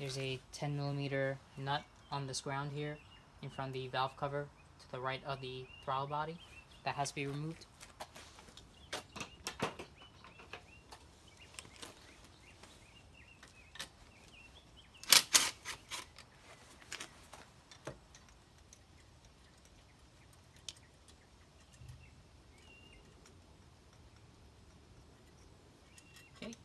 there's a 10mm nut on this ground here in front of the valve cover to the right of the throttle body. That has to be removed. Okay.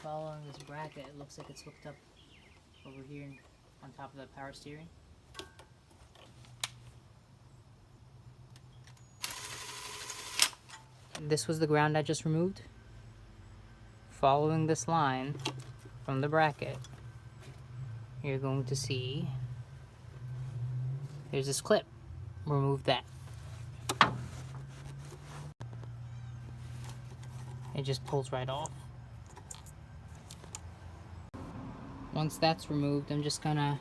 Following this bracket, it looks like it's hooked up over here on top of the power steering. This was the ground I just removed. Following this line from the bracket, you're going to see there's this clip. Remove that. It just pulls right off. Once that's removed, I'm just gonna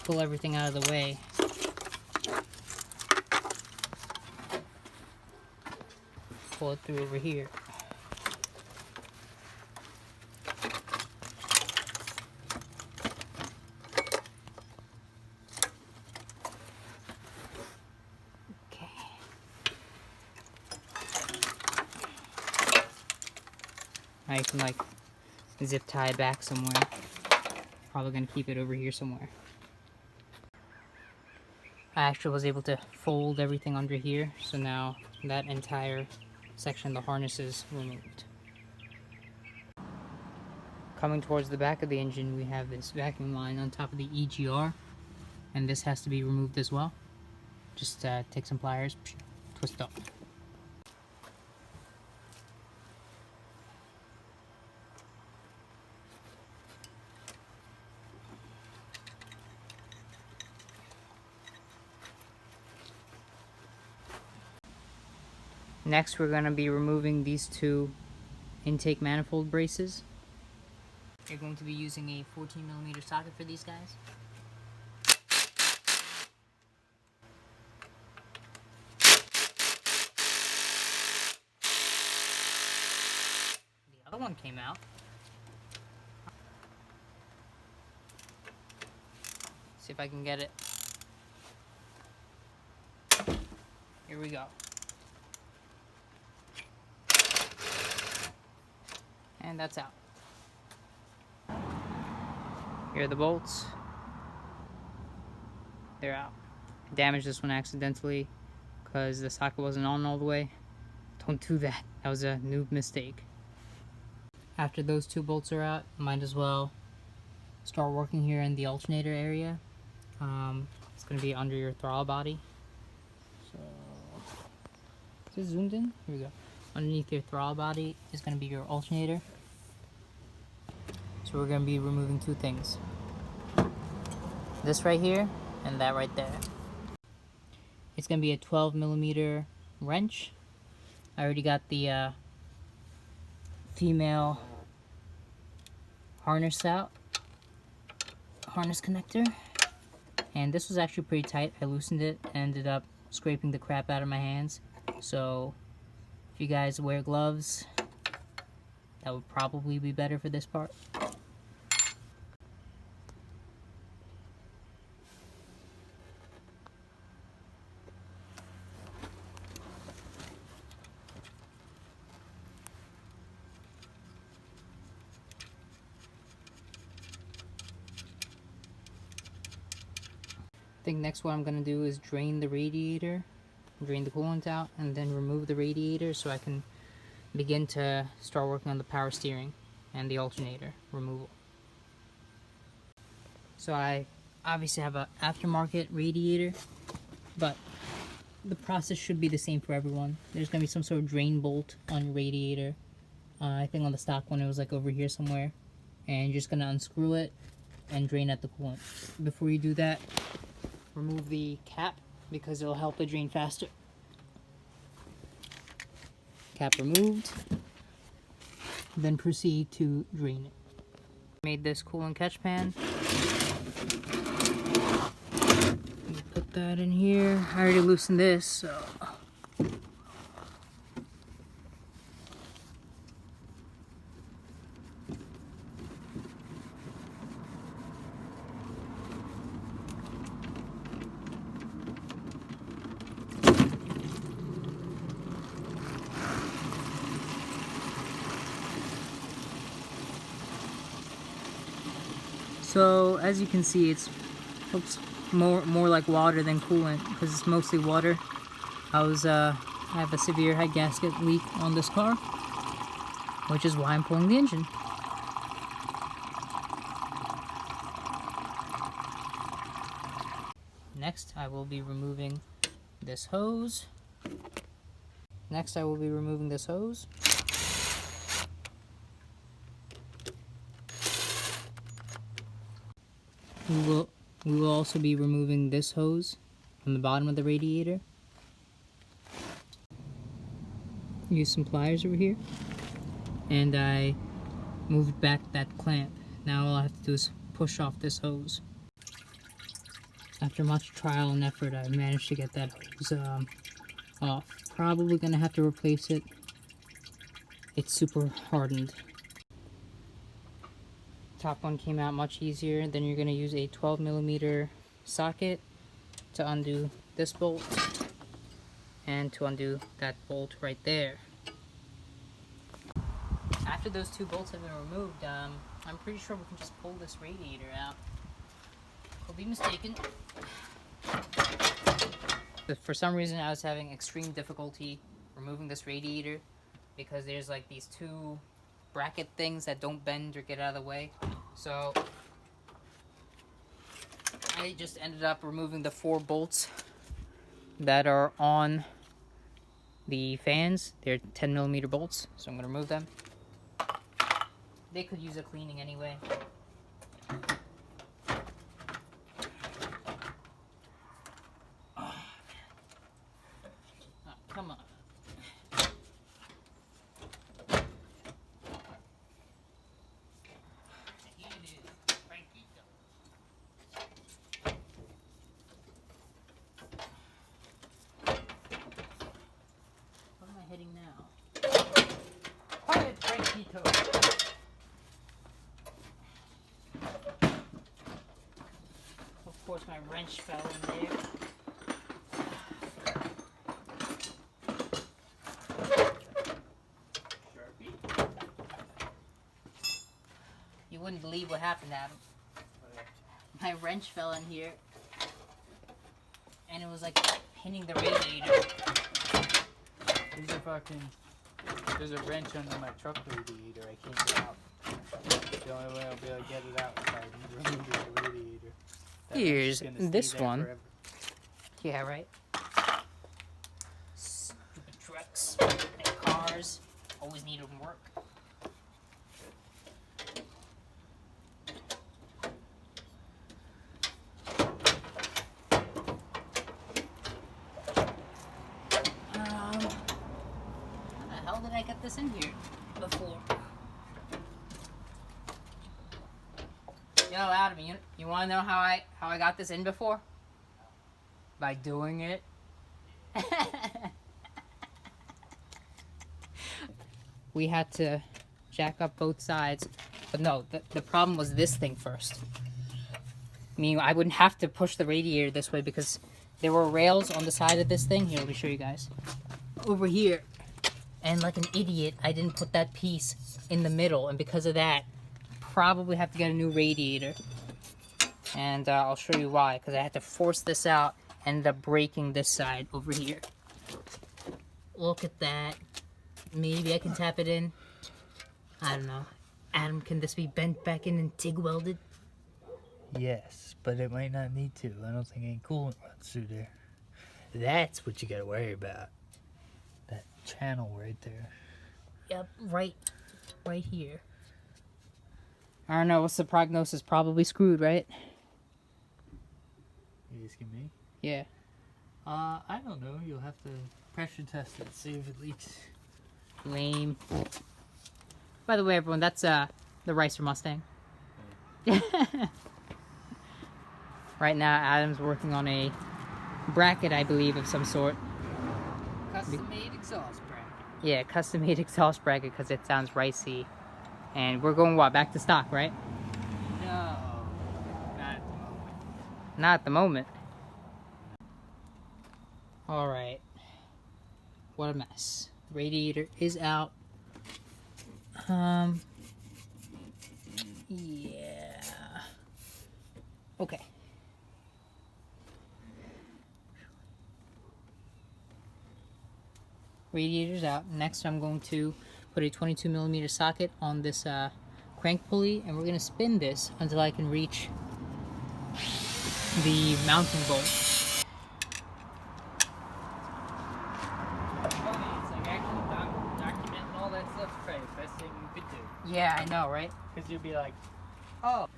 pull everything out of the way. Pull it through over here. Okay. Now you can like zip tie it back somewhere. Probably gonna keep it over here somewhere. I actually was able to fold everything under here, so now that entire section of the harness is removed. Coming towards the back of the engine, we have this vacuum line on top of the EGR, and this has to be removed as well. Just take some pliers, twist it off. Next, we're going to be removing these two intake manifold braces. You're going to be using a 14mm socket for these guys. The other one came out. See if I can get it. Here we go. And that's out. Here are the bolts. They're out. I damaged this one accidentally because the socket wasn't on all the way. Don't do that. That was a noob mistake. After those two bolts are out, might as well start working here in the alternator area. It's going to be under your throttle body. So, is this zoomed in? Here we go. Underneath your throttle body is going to be your alternator. So we're going to be removing two things. This right here and that right there. It's going to be a 12mm wrench. I already got the female harness out. Harness connector. And this was actually pretty tight. I loosened it and ended up scraping the crap out of my hands. So if you guys wear gloves, that would probably be better for this part. I think next what I'm going to do is drain the radiator, drain the coolant out, and then remove the radiator so I can begin to start working on the power steering and the alternator removal. So I obviously have an aftermarket radiator, but the process should be the same for everyone. There's going to be some sort of drain bolt on your radiator. I think on the stock one it was like over here somewhere. And you're just going to unscrew it and drain out the coolant. Before you do that, remove the cap because it'll help it drain faster. Cap removed. Then proceed to drain it. Made this coolant catch pan. Put that in here. I already loosened this, so So as you can see, it looks more like water than coolant because it's mostly water. I have a severe head gasket leak on this car, which is why I'm pulling the engine. Next, I will be removing this hose. We will also be removing this hose from the bottom of the radiator. Use some pliers over here, and I moved back that clamp. Now all I have to do is push off this hose. After much trial and effort, I managed to get that hose off. Probably gonna have to replace it. It's super hardened. Top one came out much easier. Then you're gonna use a 12mm socket to undo this bolt and to undo that bolt right there. After those two bolts have been removed, I'm pretty sure we can just pull this radiator out. Could be mistaken. For some reason, I was having extreme difficulty removing this radiator because there's like these two bracket things that don't bend or get out of the way. So I just ended up removing the 4 bolts that are on the fans. They're 10mm bolts, so I'm going to remove them. They could use a cleaning anyway. Oh, come on. What am I hitting now? Quiet, Franquito. Of course, my wrench fell in there. You wouldn't believe what happened, Adam. My wrench fell in here, and it was like hitting the radiator. There's a wrench under my truck radiator. I can't get out. The only way I'll be able to get it out is by removing the radiator. Here's this one. Forever. Yeah, right. Stupid trucks and cars always need them work. How did I get this in here before? Yo, Adam, you want to know how I got this in before? By doing it. We had to jack up both sides, but no, the problem was this thing first. I mean, I wouldn't have to push the radiator this way because there were rails on the side of this thing. Here, let me show you guys. Over here. And like an idiot, I didn't put that piece in the middle, and because of that, probably have to get a new radiator. And I'll show you why, because I had to force this out and ended up breaking this side over here. Look at that. Maybe I can tap it in. I don't know. Adam, can this be bent back in and TIG welded? Yes, but it might not need to. I don't think any coolant runs through there. That's what you gotta worry about. That channel right there. Yep, right here. I don't know, what's the prognosis? Probably screwed, right? You asking me? Yeah. I don't know. You'll have to pressure test it, see if it leaks. Lame. By the way, everyone, that's the Ricer Mustang. Right now, Adam's working on a bracket, I believe, of some sort. Custom-made exhaust bracket. Yeah, custom-made exhaust bracket because it sounds ricey. And we're going, what, back to stock, right? No, not at the moment. Not at the moment. Alright. What a mess. The radiator is out. Yeah. Okay. Radiator's out. Next, I'm going to put a 22mm socket on this crank pulley, and we're going to spin this until I can reach the mounting bolt. It's like actually documenting all that stuff's probably the best thing you could do. Yeah, I know, right? Because you'll be like, oh.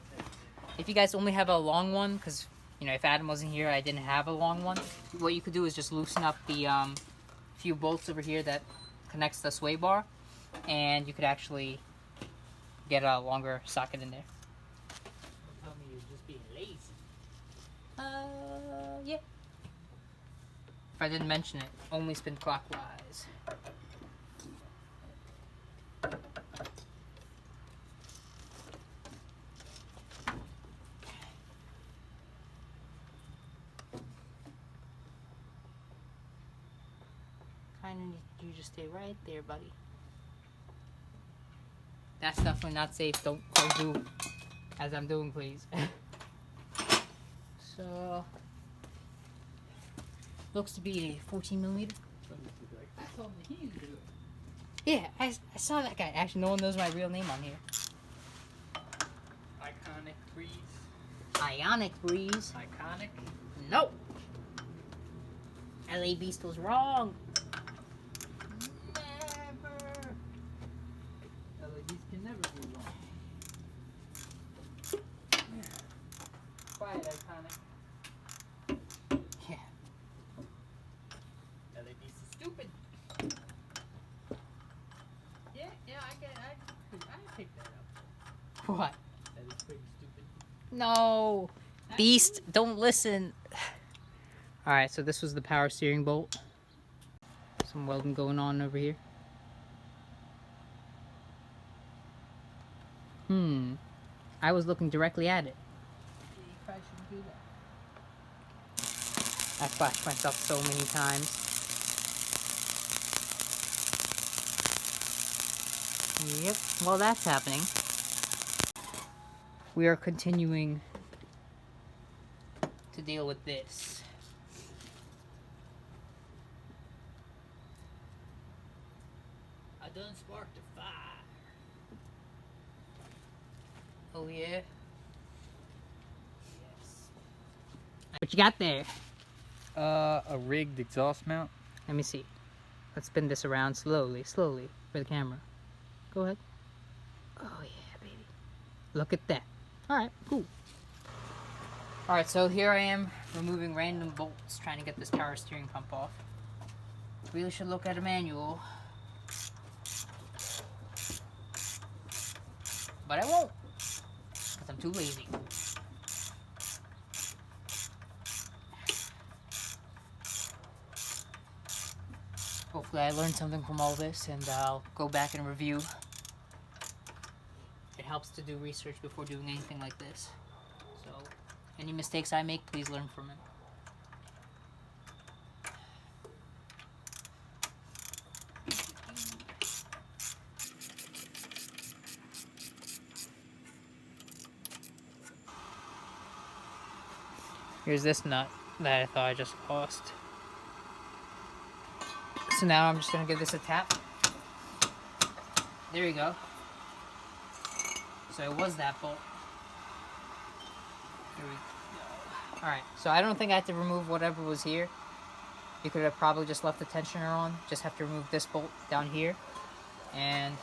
If you guys only have a long one, because, you know, if Adam wasn't here, I didn't have a long one, what you could do is just loosen up the few bolts over here that connects the sway bar, and you could actually get a longer socket in there. tell me you're just being lazy. Yeah. If I didn't mention it, only spin clockwise. Kinda need you just stay right there, buddy. That's definitely not safe. Don't do as I'm doing, please. So, looks to be a 14mm. I told him he didn't do it. Yeah, I saw that guy. Actually, no one knows my real name on here. Iconic Breeze. Ionic Breeze. Iconic. No. LA Beast was wrong. Never. LEDs can never be wrong. Quiet, Iconic. Yeah. LEDs is stupid. Yeah, I pick that up. What? That is pretty stupid. No. Beast, don't listen. Alright, so this was the power steering bolt. Some welding going on over here. I was looking directly at it. You probably shouldn't do that. I flashed myself so many times. Yep, while that's happening, we are continuing to deal with this. I done sparked a fire. Oh yeah? Yes. What you got there? A rigged exhaust mount. Let me see. Let's spin this around slowly for the camera. Go ahead. Oh yeah, baby. Look at that. Alright, cool. Alright, so here I am removing random bolts, trying to get this power steering pump off. Really should look at a manual. But I won't, because I'm too lazy. Hopefully I learned something from all this, and I'll go back and review. It helps to do research before doing anything like this. So, any mistakes I make, please learn from it. Here's this nut that I thought I just lost. So now I'm just going to give this a tap. There you go. So it was that bolt. Here we go. Alright, so I don't think I had to remove whatever was here. You could have probably just left the tensioner on. Just have to remove this bolt down here. And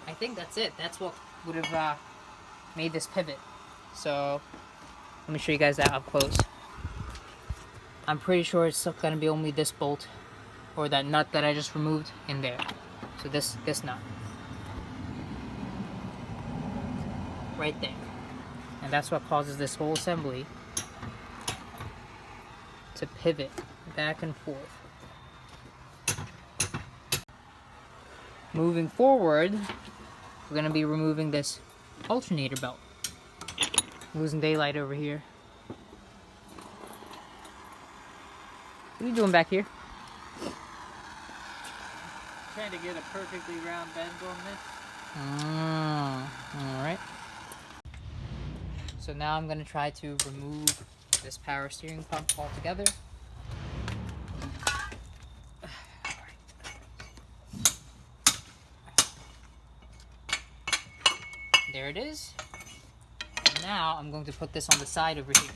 I think that's it. That's what would have made this pivot. So let me show you guys that up close. I'm pretty sure it's going to be only this bolt or that nut that I just removed in there. So this nut. Right there. And that's what causes this whole assembly to pivot back and forth. Moving forward, we're going to be removing this alternator belt. Losing daylight over here. What are you doing back here? Trying to get a perfectly round bend on this. Alright. So now I'm going to try to remove this power steering pump altogether. There it is. And now I'm going to put this on the side over here.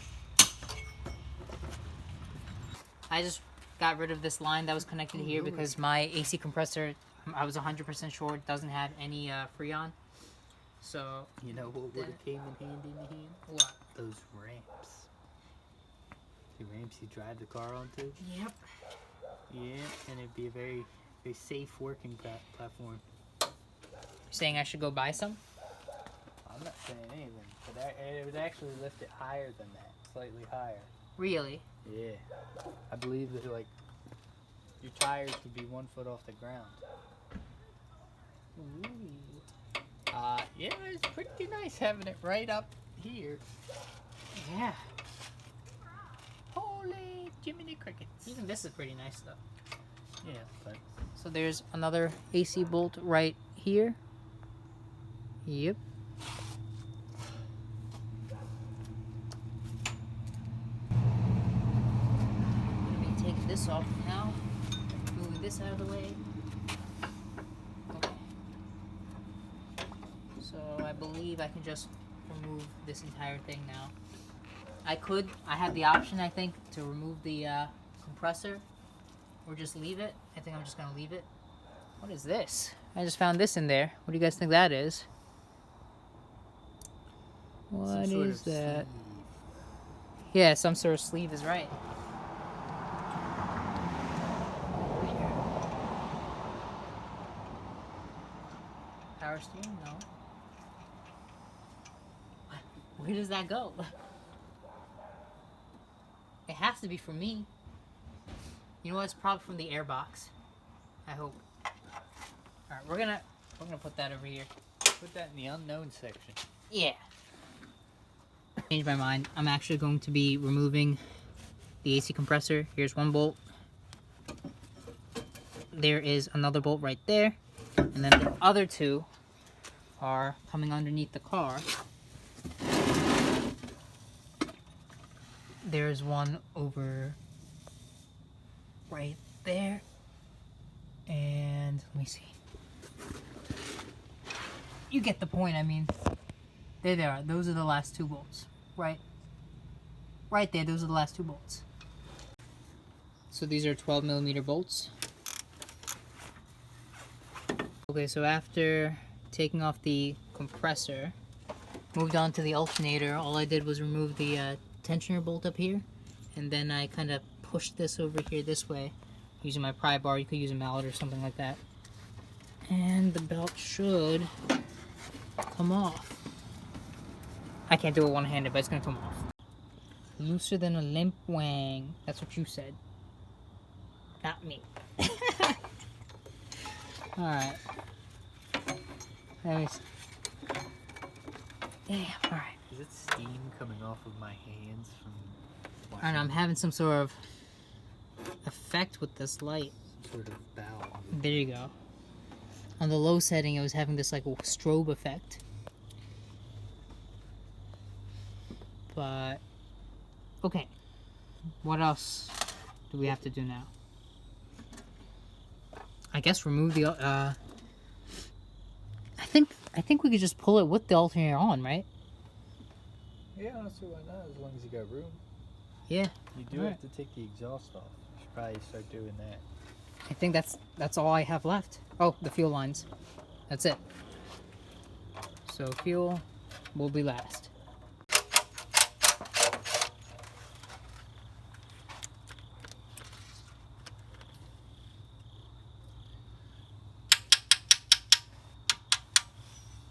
I just got rid of this line that was connected here because my AC compressor, I was 100% sure it doesn't have any Freon. So You know what would have came in handy? What? Those ramps. The ramps you drive the car onto? Yep. Yeah, and it'd be a very, very safe working platform. You're saying I should go buy some? I'm not saying anything, but it would actually lift it higher than that, slightly higher. Really? Yeah. I believe that, like, your tires would be 1 foot off the ground. Ooh. Yeah, it's pretty nice having it right up here. Yeah. Holy Jiminy Crickets. Even this is pretty nice though. Yeah, but... So there's another AC bolt right here. Yep. Let me take this off now. Moving this out of the way. Okay. So I believe I can just remove this entire thing now. I have the option, I think, to remove the compressor or just leave it. I think I'm just gonna leave it. What is this? I just found this in there. What do you guys think that is? What is that? Yeah, some sort of sleeve is right. Power steering? No. Where does that go? It has to be for me. You know what? It's probably from the airbox. I hope. Alright, we're gonna put that over here. Put that in the unknown section. Yeah. Changed my mind. I'm actually going to be removing the AC compressor. Here's one bolt. There is another bolt right there. And then the other two are coming underneath the car. There's one over right there. And let me see. You get the point, I mean. There they are. Those are the last two bolts. Right there, those are the last two bolts. So these are 12mm bolts. Okay, so after taking off the compressor, moved on to the alternator, all I did was remove the tensioner bolt up here, and then I kind of pushed this over here this way using my pry bar. You could use a mallet or something like that, and the belt should come off. I can't do it one-handed, but it's gonna come off. Looser than a limp wang. That's what you said, not me. Alright. Let me see. Damn, alright. Is it steam coming off of my hands from watching? I don't know, I'm having some sort of effect with this light. Some sort of bow. There you go. On the low setting, it was having this like strobe effect. But, okay. What else do we have to do now? I guess remove the, I think we could just pull it with the alternator on, right? Yeah, I don't see why not, as long as you got room. Yeah. You do have to take the exhaust off. You should probably start doing that. I think that's all I have left. Oh, the fuel lines. That's it. So fuel will be last.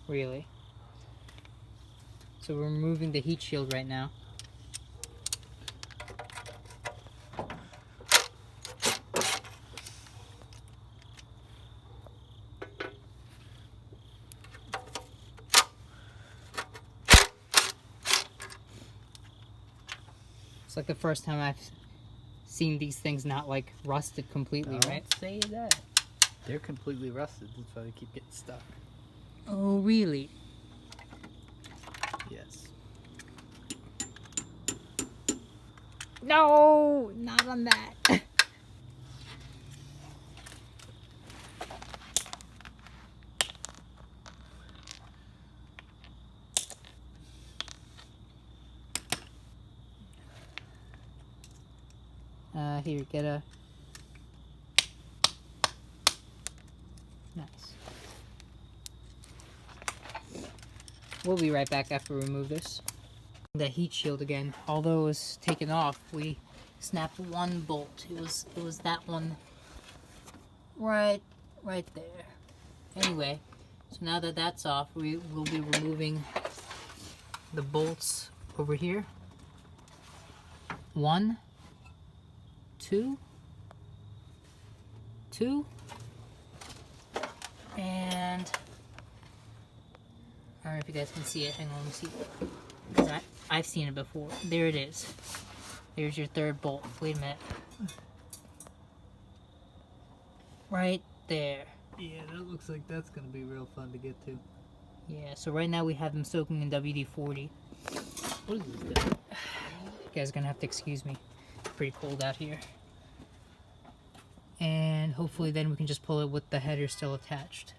Really? So we're removing the heat shield right now. It's like the first time I've seen these things not like rusted completely, right? Don't say that. They're completely rusted. That's why they keep getting stuck. Oh, really? Yes. No, not on that. Here, get a... Nice. We'll be right back after we remove this. The heat shield again, although it was taken off, we snapped one bolt. It was that one right there. Anyway, so now that that's off, we will be removing the bolts over here. 1, 2, and I don't know if you guys can see it. Hang on, let me see. Because I've seen it before. There it is. There's your third bolt. Wait a minute. Right there. Yeah, that looks like that's gonna be real fun to get to. Yeah, so right now we have them soaking in WD-40. What is this? You guys are gonna have to excuse me. It's pretty cold out here. And hopefully then we can just pull it with the header still attached.